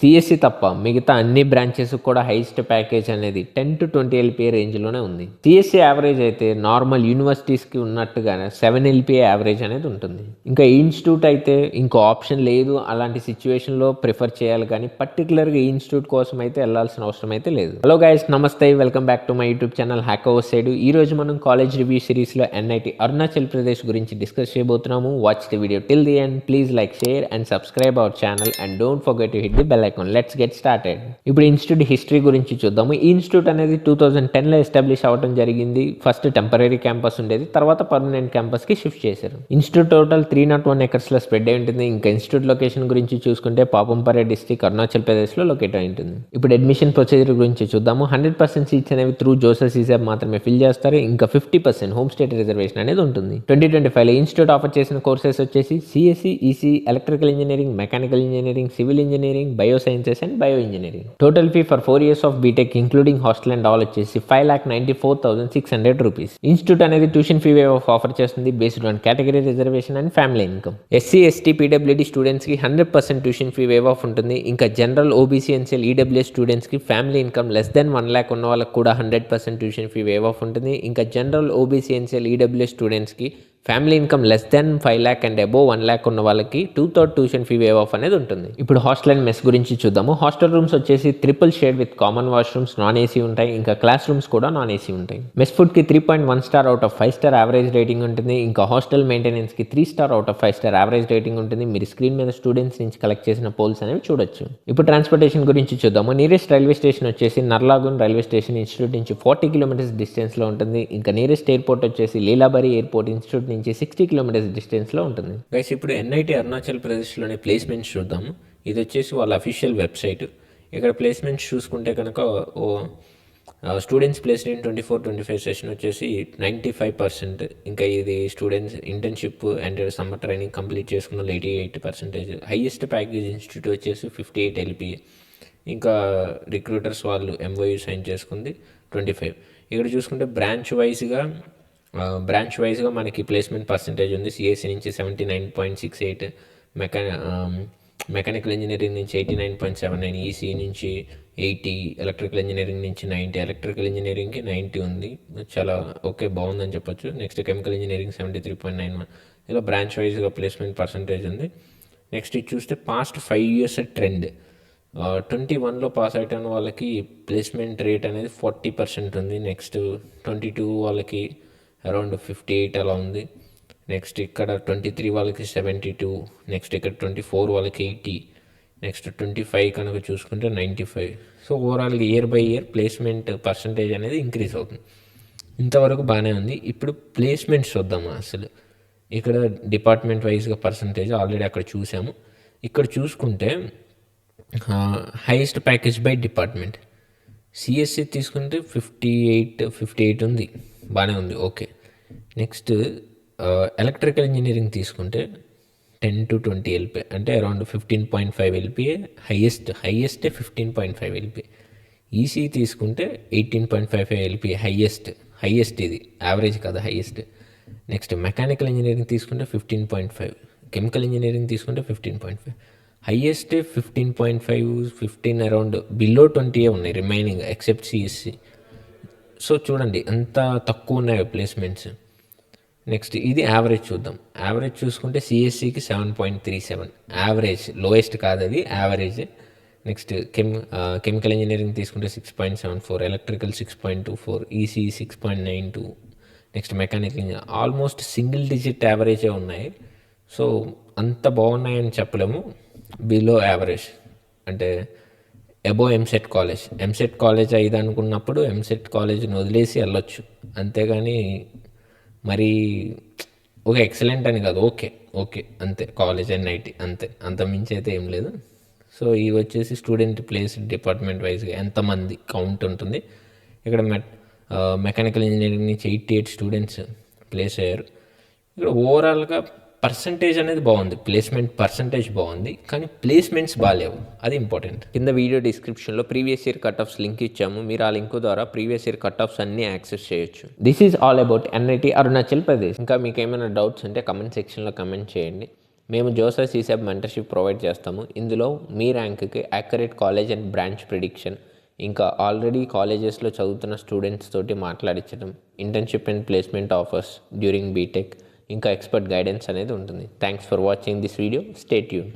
CSC తప్ప మిగతా అన్ని బ్రాంచెస్ కూడా హైయెస్ట్ ప్యాకేజ్ అనేది 10 to 20 ఎల్పిఏ రేంజ్లోనే ఉంది. సిఎస్సి యావరేజ్ అయితే నార్మల్ యూనివర్సిటీస్కి ఉన్నట్టుగానే 7 ఎల్పిఏ యావరేజ్ అనేది ఉంటుంది. ఇంకా ఇన్స్టిట్యూట్ అయితే ఇంకో ఆప్షన్ లేదు, అలాంటి సిచ్యువేషన్లో ప్రిఫర్ చేయాలి, కానీ పర్టికులర్గా ఇన్స్టిట్యూట్ కోసం అయితే వెళ్ళాల్సిన అవసరం అయితే లేదు. హలో గైస్, నమస్తే, welcome back to my YouTube channel hack over side. ఈ రోజు మనం కాలేజ్ రివ్యూ సిరీస్లో ఎన్ఐటి అరుణాచల్ ప్రదేశ్ గురించి డిస్కస్ చేయబోతున్నాము. Watch the video till the end. Please like, share and subscribe our channel and don't forget to hit the bell icon. Let's get started. ఇప్పుడు institute history గురించి చూద్దాము. ఈ ఇన్స్టిట్యూట్ అనేది 2010లో establish అవ్వడం జరిగింది. ఫస్ట్ టెంపరీ క్యాంపస్ ఉండేది, తర్వాత permanent క్యాంపస్కి shift చేశారు. ఇన్స్టిట్యూట్ టోటల్ 301 ఎకర్స్లో స్ప్రెడ్ అయి ఉంటుంది. ఇంకా ఇన్స్టిట్యూట్ లొకేషన్ గురించి చూసుకుంటే పాపంపరే డిస్ట్రిక్ట్ అరుణాచల్ ప్రదేశ్లో లొకేట్ అయి ఉంటుంది. ఇప్పుడు అడ్మిషన్ ప్రొసీజర్ గురించి చూద్దాము. 100% సీట్స్ అనేవి త్రూ జోసెఫ్ ఈసాబ్ మాత్రమే ఫిల్ చేస్తారు. ఇంకా 50% హోమ్ స్టేట్ రిజర్వేషన్ అనేది ఉంటుంది. 2025లో ఇన్స్టిట్యూట్ ఆఫర్ చేసిన కోర్సెస్ వచ్చేసి CSE, EC, electrical engineering, mechanical engineering, civil engineering, bio sciences and bio engineering. Total fee for 4 years of BTech including hostel and all వచ్చేసి 5,94,600 రూపీస్. ఇన్స్టిట్యూట్ అనేది tuition fee waive offer చేస్తుంది based on category reservation and family income. SC, ST, PWD స్టూడెంట్స్కి 100% tuition fee wave of ఉంటుంది. ఇంకా general, OBC, NCL, EWS స్టూడెంట్స్కి family income less than 1 lakh ఉన్న వాళ్ళకి కూడా 100% ట్యూషన్ ఫీ వేవ్ ఆఫ్ ఉంటుంది. ఇంకా జనరల్, ఓబీసీ, ఎన్సీఎల్, ఈడబ్ల్యూఎస్ స్టూడెంట్స్కి family income less than 5 lakh and above 1 lakh ఉన్న వాళ్ళకి 2/3 ట్యూషన్ ఫీ వేవ్ ఆఫ్ అనేది ఉంటుంది. ఇప్పుడు హాస్టల్ అండ్ మెస్ గురించి చూద్దాము. హాస్టల్ రూమ్స్ వచ్చేసి triple shared with common washrooms, non AC ఉంటాయి. ఇంకా క్లాస్ రూమ్స్ కూడా నాన్ ఏసీ ఉంటాయి. మెస్ ఫుడ్కి 3.1 star out of 5 star average rating ఉంటుంది. ఇంకా హాస్టల్ మెయింటెనెన్స్కి 3 star out of 5 star average rating ఉంటుంది. మీరు స్క్రీన్ మీద స్టూడెంట్స్ నుంచి కలెక్ట్ చేసిన పోల్స్ అనేవి చూడొచ్చు. ఇప్పుడు ట్రాన్స్పోర్టేషన్ గురించి చూద్దాము. నియరెస్ట్ రైల్వే స్టేషన్ వచ్చేసి నర్లాగున్ రైల్వే స్టేషన్ ఇన్స్టిట్యూట్ నుంచి 40 kilometers డిస్టెన్స్లో ఉంటుంది. ఇంకా నియరెస్ట్ ఎయిర్పోర్ట్ వచ్చేసి లీలాబారి ఎయిర్పోర్ట్ ఇన్స్టిట్యూట్ నుంచి 60 kilometers డిస్టెన్స్లో ఉంటుంది. గైస్, ఇప్పుడు ఎన్ఐటి అరుణాచల్ ప్రదేశ్లోని ప్లేస్మెంట్స్ చూద్దాము. ఇది వచ్చేసి వాళ్ళ అఫీషియల్ వెబ్సైట్. ఇక్కడ ప్లేస్మెంట్స్ చూసుకుంటే కనుక స్టూడెంట్స్ ప్లేస్డ్ ఇన్ 24-25 సెషన్ వచ్చేసి 95%. ఇంకా ఇది students internship and summer training complete చేసుకున్న 88%. హైయెస్ట్ ప్యాకేజ్ ఇన్స్టిట్యూట్ వచ్చేసి 58 LPA. ఇంకా రిక్రూటర్స్ వాళ్ళు ఎంఓయూ సైన్ చేసుకుంది 25. ఇక్కడ చూసుకుంటే బ్రాంచ్ వైజ్గా మనకి ప్లేస్మెంట్ పర్సంటేజ్ ఉంది. సిఎస్సి నుంచి 79.68, మెకానికల్ ఇంజనీరింగ్ నుంచి 89.79, ఈసీ నుంచి 80, ఎలక్ట్రికల్ ఇంజనీరింగ్ నుంచి 90, ఎలక్ట్రికల్ ఇంజనీరింగ్కి 90 ఉంది. చాలా ఓకే, బాగుందని చెప్పొచ్చు. Next chemical engineering 73.91. ఇలా బ్రాంచ్ వైజ్గా ప్లేస్మెంట్ పర్సంటేజ్ ఉంది. నెక్స్ట్ ఇది చూస్తే పాస్ట్ 5 years ట్రెండ్. 21లో పాస్ అయిన వాళ్ళకి ప్లేస్మెంట్ రేట్ అనేది 40% ఉంది. నెక్స్ట్ 22 వాళ్ళకి అరౌండ్ 58 అలా ఉంది. నెక్స్ట్ ఇక్కడ 23 వాళ్ళకి 72, నెక్స్ట్ ఇక్కడ 24 వాళ్ళకి 80, నెక్స్ట్ 25 కనుక చూసుకుంటే 95. సో ఓవరాల్గా year by year placement percentage అనేది ఇంక్రీజ్ అవుతుంది. ఇంతవరకు బాగానే ఉంది. ఇప్పుడు ప్లేస్మెంట్స్ చూద్దాము. అసలు ఇక్కడ డిపార్ట్మెంట్ వైజ్గా పర్సంటేజ్ ఆల్రెడీ అక్కడ చూసాము. ఇక్కడ చూసుకుంటే highest package by department CSE తీసుకుంటే 58 ఉంది, బాగానే ఉంది, ఓకే. నెక్స్ట్ ఎలక్ట్రికల్ ఇంజనీరింగ్ తీసుకుంటే 10 to 20 LPA, అంటే around 15.5 LPA. Highest 15.5 LPA. EC తీసుకుంటే 18.55 LPA హైయెస్ట్ ఇది యావరేజ్ కాదు, హైయెస్ట్. నెక్స్ట్ మెకానికల్ ఇంజనీరింగ్ తీసుకుంటే 15.5, కెమికల్ ఇంజనీరింగ్ తీసుకుంటే 15.5. హైయెస్ట్ 15.5, 15 అరౌండ్ బిలో 20 ఉన్నాయి రిమైనింగ్ ఎక్సెప్ట్ సిఎస్సి. సో చూడండి ఎంత తక్కువ ఉన్నాయో ప్లేస్మెంట్స్. నెక్స్ట్ ఇది యావరేజ్ చూద్దాం. యావరేజ్ చూసుకుంటే సిఎస్సికి 7.37 యావరేజ్, లోయెస్ట్ కాదు అది, యావరేజ్. నెక్స్ట్ కెమికల్ ఇంజనీరింగ్ తీసుకుంటే 6.74, electrical 6.24, EC 6.92, next mechanical engineering almost single digit యావరేజే ఉన్నాయి. సో అంత బాగున్నాయని చెప్పలేము. బిలో యావరేజ్ అంటే అబోవ్ ఎంసెట్ కాలేజ్ అయ్యింది అనుకున్నప్పుడు ఎంసెట్ కాలేజ్ని వదిలేసి వెళ్ళొచ్చు, అంతేగాని మరి ఒక ఎక్సలెంట్ అని కాదు, ఓకే అంతే. కాలేజ్ ఎన్ఐటి అంతే, అంత మించి అయితే ఏం లేదు. సో ఇవి వచ్చేసి స్టూడెంట్ ప్లేస్ డిపార్ట్మెంట్ వైజ్గా ఎంతమంది కౌంట్ ఉంటుంది. ఇక్కడ మెకానికల్ ఇంజనీరింగ్ నుంచి 88 స్టూడెంట్స్ ప్లేస్ అయ్యారు. ఇక్కడ ఓవరాల్గా పర్సంటేజ్ అనేది బాగుంది, ప్లేస్మెంట్ పర్సంటేజ్ బాగుంది, కానీ ప్లేస్మెంట్స్ బాగాలేవు, అది ఇంపార్టెంట్. కింద వీడియో డిస్క్రిప్షన్లో previous year cut offs link ఇచ్చాము. మీరు ఆ లింక్ ద్వారా ప్రీవియస్ ఇయర్ కట్ ఆఫ్స్ అన్ని యాక్సెస్ చేయొచ్చు. This is all about NIT Arunachal Pradesh. ఇంకా మీకు ఏమైనా డౌట్స్ ఉంటే కమెంట్ సెక్షన్లో కమెంట్ చేయండి. మేము జోసెఫ్ సీసెబ్ మెంటర్షిప్ ప్రొవైడ్ చేస్తాము. ఇందులో మీ ర్యాంక్కి accurate college and branch prediction, ఇంకా ఆల్రెడీ కాలేజెస్లో చదువుతున్న స్టూడెంట్స్ తోటి మాట్లాడించడం, internship and placement offers during BTech, ఇంకా ఎక్స్పర్ట్ గైడెన్స్ అనేది ఉంటుంది. Thanks for watching this video. Stay tune.